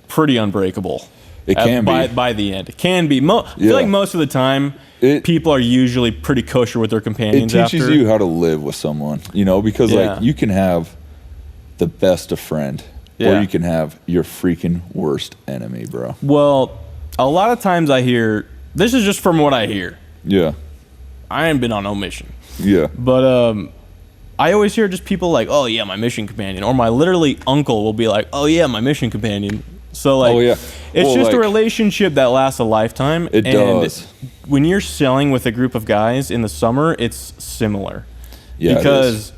pretty unbreakable. It can be. By the end. It can be. I feel like most of the time, people are usually pretty kosher with their companions. It teaches you how to live with someone, because like you can have the best of friend, or you can have your freaking worst enemy, bro. Well, a lot of times I hear, this is just from what I hear. Yeah. I ain't been on no mission. Yeah. But I always hear just people like, oh yeah, my mission companion, or my literally uncle will be like, oh yeah, my mission companion. So like, it's just a relationship that lasts a lifetime. It does. When you're selling with a group of guys in the summer, it's similar. Yeah. Because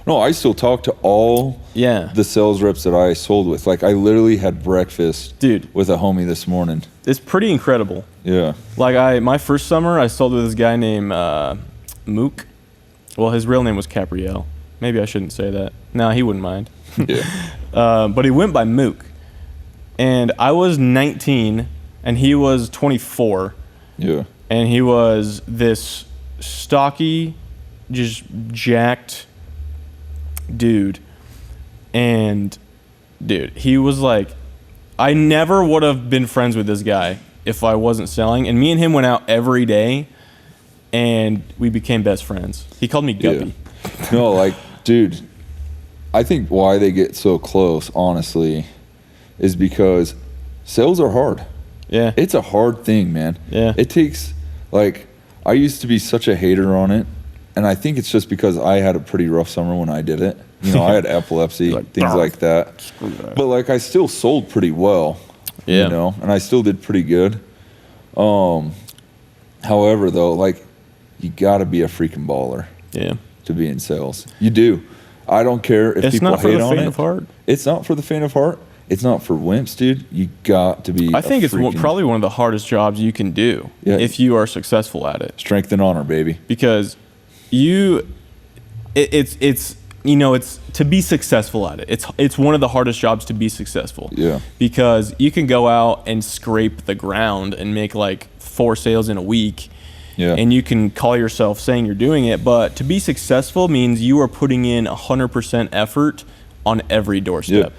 no, I still talk to all the sales reps that I sold with. Like, I literally had breakfast with a homie this morning. It's pretty incredible. Yeah. Like my first summer, I sold with this guy named Mook. Well, his real name was Capriel. Maybe I shouldn't say that. No, he wouldn't mind. Yeah. But he went by Mook. And I was 19, and he was 24. Yeah. And he was this stocky, just jacked dude. And, dude, he was like, I never would have been friends with this guy if I wasn't selling. And me and him went out every day, and we became best friends. He called me Guppy. Yeah. No, like, dude, I think why they get so close, honestly, is because sales are hard. Yeah. It's a hard thing, man. Yeah. It takes, like, I used to be such a hater on it, and I think it's just because I had a pretty rough summer when I did it. I had epilepsy, things like that. But, like, I still sold pretty well, and I still did pretty good. However, though, like, you got to be a freaking baller to be in sales. You do. I don't care if people hate on it. It's not for the faint of heart. It's not for the faint of heart. It's not for wimps, dude. You got to be. I think it's probably one of the hardest jobs you can do if you are successful at it. Strength and honor, baby. Because it's to be successful at it. It's one of the hardest jobs to be successful. Yeah. Because you can go out and scrape the ground and make like 4 sales in a week. Yeah. And you can call yourself saying you're doing it, but to be successful means you are putting in 100% effort on every doorstep. Yeah.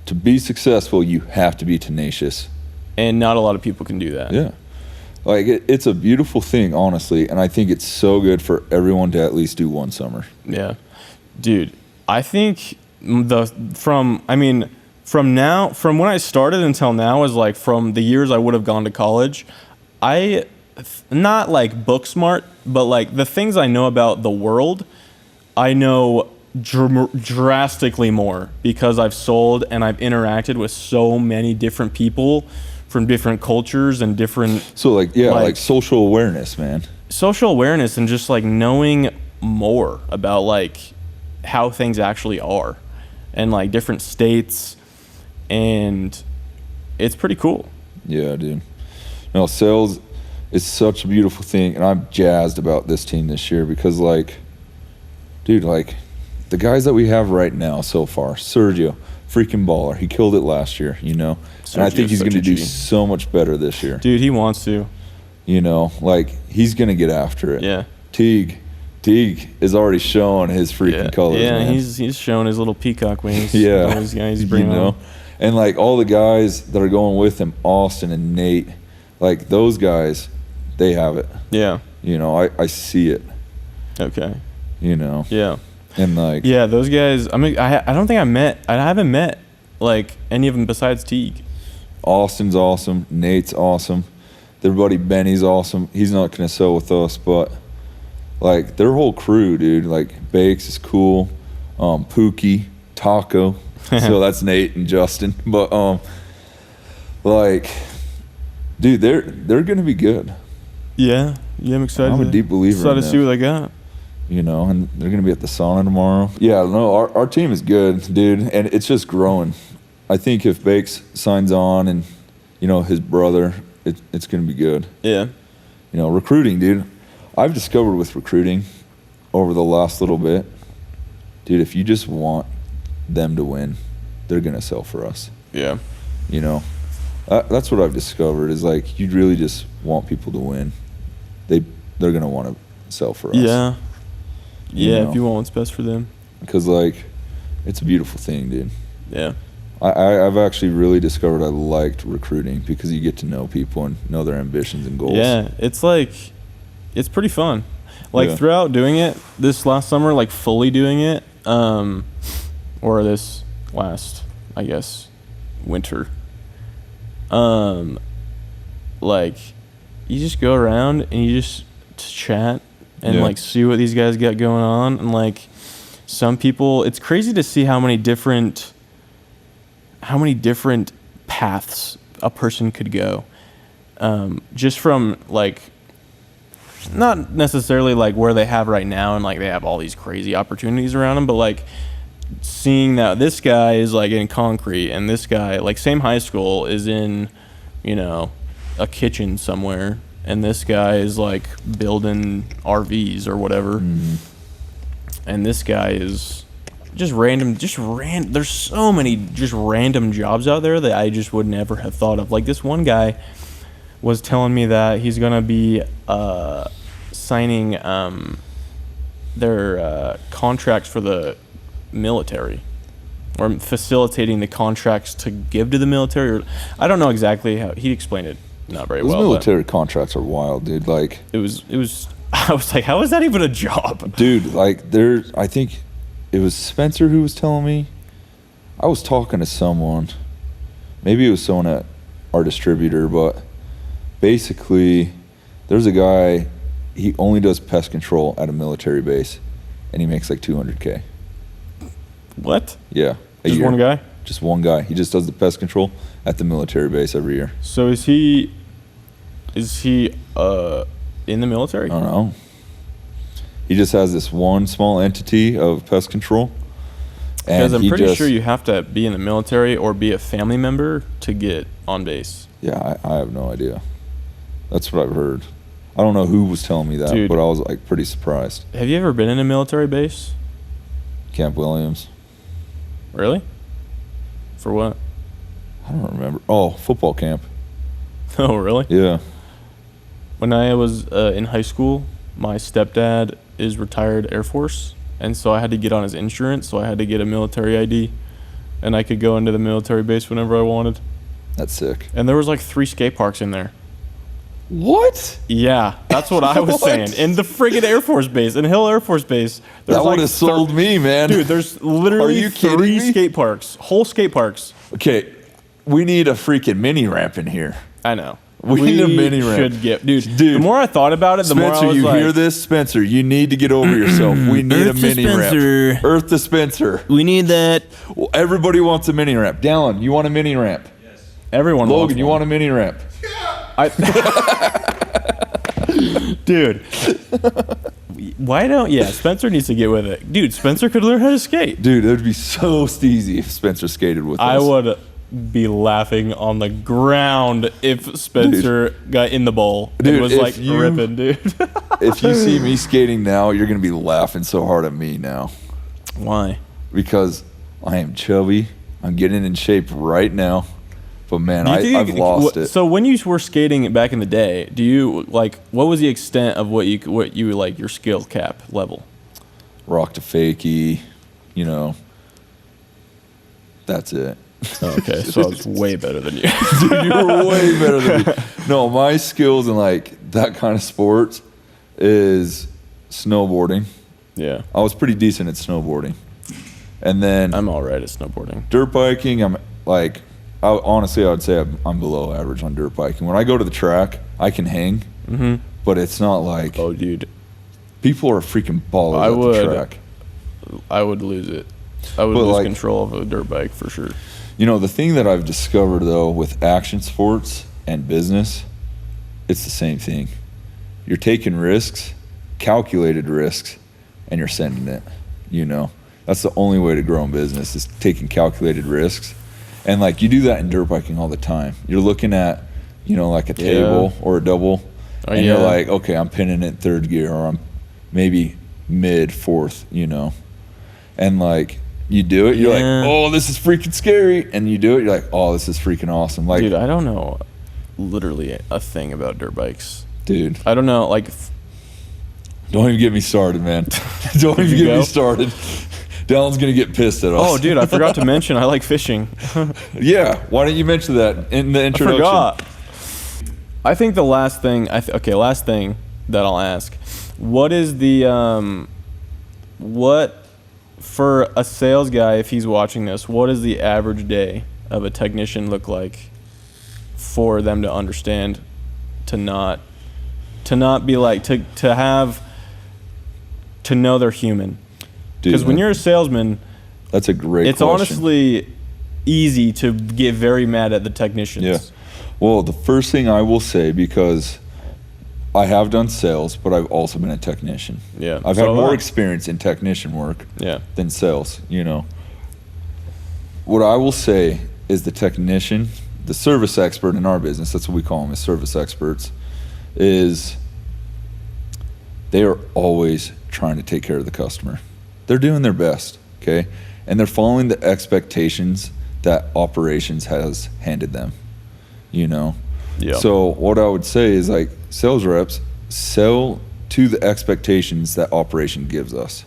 To be successful, you have to be tenacious. And not a lot of people can do that. Yeah. Like, it's a beautiful thing, honestly, and I think it's so good for everyone to at least do one summer. Yeah. Dude, I think from when I started until now is like from the years I would have gone to college, not like book smart, but like the things I know about the world, I know drastically more because I've sold and I've interacted with so many different people from different cultures and different. So like social awareness, man. Social awareness and just like knowing more about like how things actually are and like different states, and it's pretty cool. Yeah, dude. No, sales is such a beautiful thing, and I'm jazzed about this team this year because, like, dude, like, the guys that we have right now so far, Sergio, freaking baller. He killed it last year, you know. And I think he's going to do so much better this year. Dude, he wants to. You know, like, he's going to get after it. Yeah. Teague is already showing his freaking colors, yeah, man. he's showing his little peacock wings. Yeah. All these guys he's bringing on. And, like, all the guys that are going with him, Austin and Nate, like, those guys, they have it. Yeah. You know, I see it. Okay. You know. Yeah. And, like. Yeah, those guys, I mean, I don't think I haven't met, like, any of them besides Teague. Austin's awesome. Nate's awesome. Their buddy Benny's awesome. He's not going to sell with us, but, like, their whole crew, dude. Like, Bakes is cool. Pookie, Taco. So that's Nate and Justin. But, like, dude, they're going to be good. Yeah. Yeah, I'm excited. I'm a deep believer in to see what they got. You know, and they're going to be at the sauna tomorrow. Yeah, no, our team is good, dude, and it's just growing. I think if Bakes signs on and, you know, his brother, it's going to be good. Yeah. You know, recruiting, dude. I've discovered with recruiting over the last little bit, dude, if you just want them to win, they're going to sell for us. Yeah. You know, that's what I've discovered is, like, you really just want people to win. They're going to want to sell for us. Yeah. Yeah, You know? if you want what's best for them. Because, like, it's a beautiful thing, dude. Yeah. I've actually really discovered I liked recruiting because you get to know people and know their ambitions and goals. Yeah, it's like, it's pretty fun. Like, throughout doing it this last summer, like, fully doing it, or this last, I guess, winter, like, you just go around and you just chat and, like, see what these guys got going on. And, like, some people, it's crazy to see how many different paths a person could go. Just from, like, not necessarily, like, where they have right now and, like, they have all these crazy opportunities around them, but, like, seeing that this guy is, like, in concrete and this guy, like, same high school, is in, you know, a kitchen somewhere, and this guy is, like, building RVs or whatever. Mm-hmm. And this guy is just random. There's so many just random jobs out there that I just would never have thought of. Like, this one guy was telling me that he's going to be signing their contracts for the military, or facilitating the contracts to give to the military. Or, I don't know exactly how he explained it. Not very well. Those military contracts are wild, dude. Like, it was. I was like, how is that even a job, dude? Like, I think it was Spencer who was telling me. I was talking to someone. Maybe it was someone at our distributor, but basically, there's a guy. He only does pest control at a military base, and he makes like $200K. What? Yeah, just one guy. Just one guy. He just does the pest control at the military base every year. So is he in the military? I don't know. He just has this one small entity of pest control. Because I'm pretty sure you have to be in the military or be a family member to get on base. Yeah, I have no idea. That's what I've heard. I don't know who was telling me that, but I was, like, pretty surprised. Have you ever been in a military base? Camp Williams. Really? For what? I don't remember. Oh, football camp. Oh, really? Yeah. When I was in high school, my stepdad is retired Air Force, and so I had to get on his insurance, so I had to get a military ID, and I could go into the military base whenever I wanted. That's sick. And there was like 3 skate parks in there. What? Yeah, that's what I was saying. In the friggin' Air Force Base, in Hill Air Force Base. That would have sold me, man. Dude, there's literally 3 skate parks. Whole skate parks. Okay, we need a freaking mini ramp in here. I know. We need a mini ramp. Dude, the more I thought about it, the more I was Spencer, you like, hear this? Spencer, you need to get over yourself. We need a mini ramp. Earth to Spencer. We need that. Well, everybody wants a mini ramp. Dallin, you want a mini ramp? Yes. Everyone wants Logan, you want a mini ramp? Dude. Why don't... Yeah, Spencer needs to get with it. Dude, Spencer could learn how to skate. Dude, it would be so steezy if Spencer skated with us. I would be laughing on the ground if Spencer got in the bowl and was like ripping, dude. If you see me skating now, you're going to be laughing so hard at me now. Why? Because I am chubby I'm getting in shape right now. But man, I've lost it. So when you were skating back in the day, do you like what was the extent of what you like your skill cap level? Rock to fakie, you know. That's it. Okay, so I was way better than you. Dude, you were way better than me. No, my skills in like that kind of sports is snowboarding. Yeah. I was pretty decent at snowboarding. And then I'm all right at snowboarding. Dirt biking, I'm like, honestly, I would say I'm below average on dirt biking. When I go to the track, I can hang, but it's not like, oh, dude, people are freaking ballers at the track. I would lose it. I would lose control of a dirt bike for sure. You know, the thing that I've discovered, though, with action sports and business, it's the same thing. You're taking risks, calculated risks, and you're sending it, you know. That's the only way to grow in business is taking calculated risks. And, like, you do that in dirt biking all the time. You're looking at, you know, like a table or a double, and you're like, okay, I'm pinning it third gear, or I'm maybe mid fourth, you know. And, like, you do it, you're like, oh, this is freaking scary. And you do it, you're like, oh, this is freaking awesome. Like, dude, I don't know literally a thing about dirt bikes. Dude. I don't know, like. Don't even get me started, man. Don't even get me started. Dylan's going to get pissed at us. Oh, dude, I forgot to mention I like fishing. Yeah, why didn't you mention that in the introduction? I forgot. I think the last thing, last thing that I'll ask. What is the, for a sales guy, if he's watching this, what does the average day of a technician look like for them to understand, to not be like, to know they're human? Because when you're a salesman, that's a great it's question. honestly easy to get very mad at the technicians. Yeah. Well, the first thing I will say, because I have done sales, but I've also been a technician. Yeah. I've had more experience in technician work than sales, you know. What I will say is the technician, the service expert in our business, that's what we call them, is service experts, is they are always trying to take care of the customer. They're doing their best, okay? And they're following the expectations that operations has handed them, you know? Yeah. So what I would say is, like, sales reps sell to the expectations that operation gives us,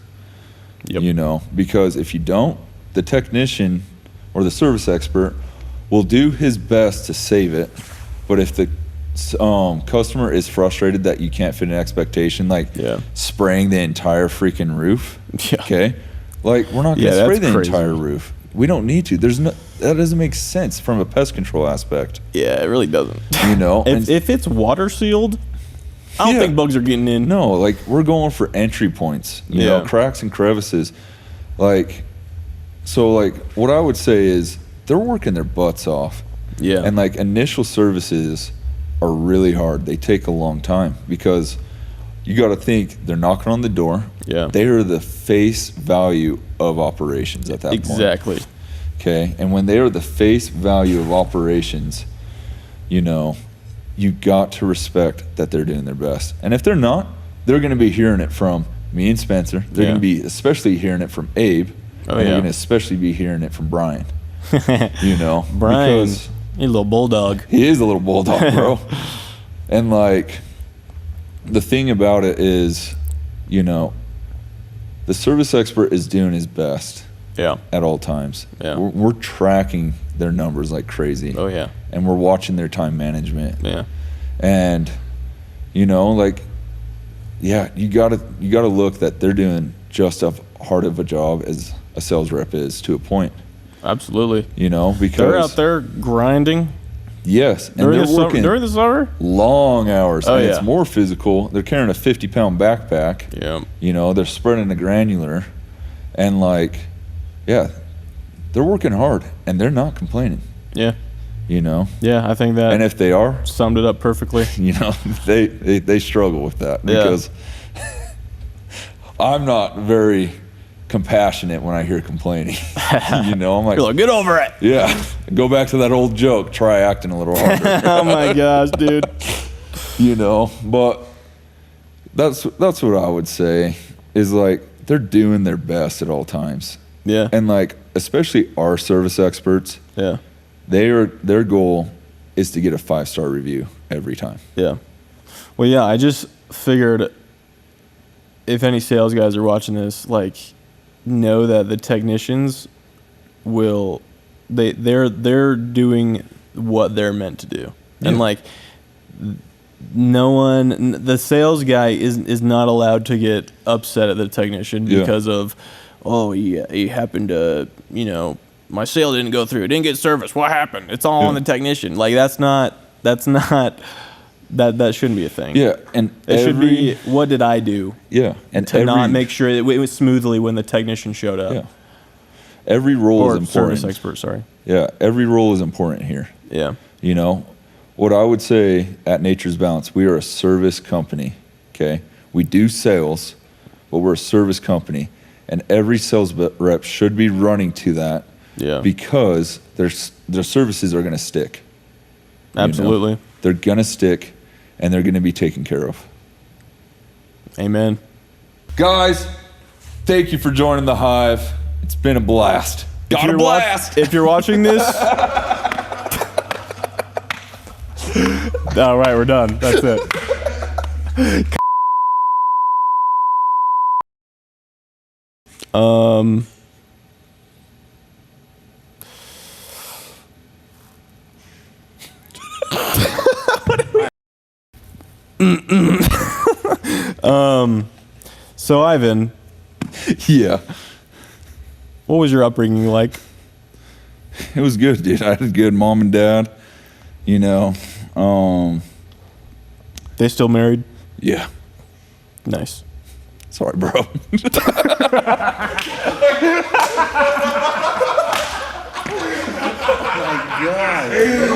you know? Because if you don't, the technician or the service expert will do his best to save it. But if the customer is frustrated that you can't fit an expectation, like spraying the entire freaking roof, okay? Like, we're not going to spray the entire roof. We don't need to. That doesn't make sense from a pest control aspect. Yeah, it really doesn't. You know? if it's water sealed, I don't think bugs are getting in. No, like, we're going for entry points, you know, cracks and crevices. Like, so, like, what I would say is they're working their butts off. Yeah. And, like, initial services are really hard. They take a long time because you got to think they're knocking on the door. Yeah. They are the face value of operations at that point. Exactly. Okay. And when they are the face value of operations, you know, you got to respect that they're doing their best. And if they're not, they're going to be hearing it from me and Spencer. They're going to be especially hearing it from Abe. And they're going to especially be hearing it from Brian. You know, Brian. Because he's a little bulldog. He is a little bulldog, bro. And, like, the thing about it is, you know, the service expert is doing his best at all times. Yeah. We're tracking their numbers like crazy. Oh, yeah. And we're watching their time management. Yeah. And, you know, like, yeah, you gotta look that they're doing just as hard of a job as a sales rep is, to a point. Absolutely. You know, because they're out there grinding. Yes, and during they're working during the summer, long hours, and it's more physical. They're carrying a 50-pound backpack. Yeah, you know, they're spreading the granular, and, like, yeah, they're working hard, and they're not complaining. Yeah, you know. Yeah, I think that. And if they are, summed it up perfectly. You know, they struggle with that because I'm not very compassionate when I hear complaining. You know, I'm like, you're like, get over it. Yeah, go back to that old joke. Try acting a little harder. Oh my gosh, dude. You know, but that's what I would say is, like, they're doing their best at all times. Yeah. And, like, especially our service experts, Yeah. their goal is to get a 5-star review every time. Yeah. Well, yeah, I just figured if any sales guys are watching this, like, know that the technicians will, they're doing what they're meant to do. Yeah. And, like, the sales guy is not allowed to get upset at the technician because of, he happened to, my sale didn't go through. It didn't get serviced. What happened? It's all on the technician. Like, that shouldn't be a thing. Yeah, and it should be, what did I do? Yeah, and to not make sure it went smoothly when the technician showed up. Yeah, every role is important. Service expert, sorry. Yeah, every role is important here. Yeah, what I would say at Nature's Balance, we are a service company. Okay, we do sales, but we're a service company, and every sales rep should be running to that. Yeah, because their services are going to stick. Absolutely, they're going to stick, and they're going to be taken care of. Amen. Guys, thank you for joining the Hive. It's been a blast. Got a blast. If you're watching this, all right, we're done. That's it. So Ivan, Yeah, what was your upbringing like? it was good, dude. I had a good mom and dad. They still married? Yeah. Nice. Sorry, bro.